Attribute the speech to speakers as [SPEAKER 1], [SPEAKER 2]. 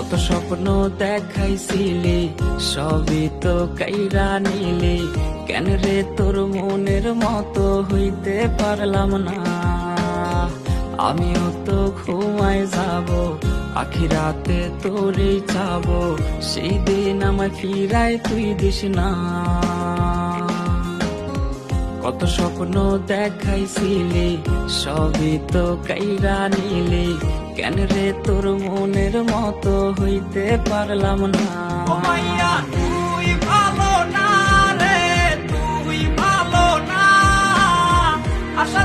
[SPEAKER 1] কত স্বপ্ন দেখাইছিলি সবই তো কাইরা নিলি, কেন রে তোর মনের মতো হইতে পারলাম না। আমিও তো ঘুমায় যাব, আখিরাতে তোরই চাবো, সেই দিন আমায় ফিরায় তুই দিস না। কত স্বপ্ন দেখাইছিলি সবই তো কাইরা নিলি, কেন রে তোর মনের মতো হইতে পারলাম না।
[SPEAKER 2] ও মাইয়া তুই ভালো না রে, তুই ভালো না। আশা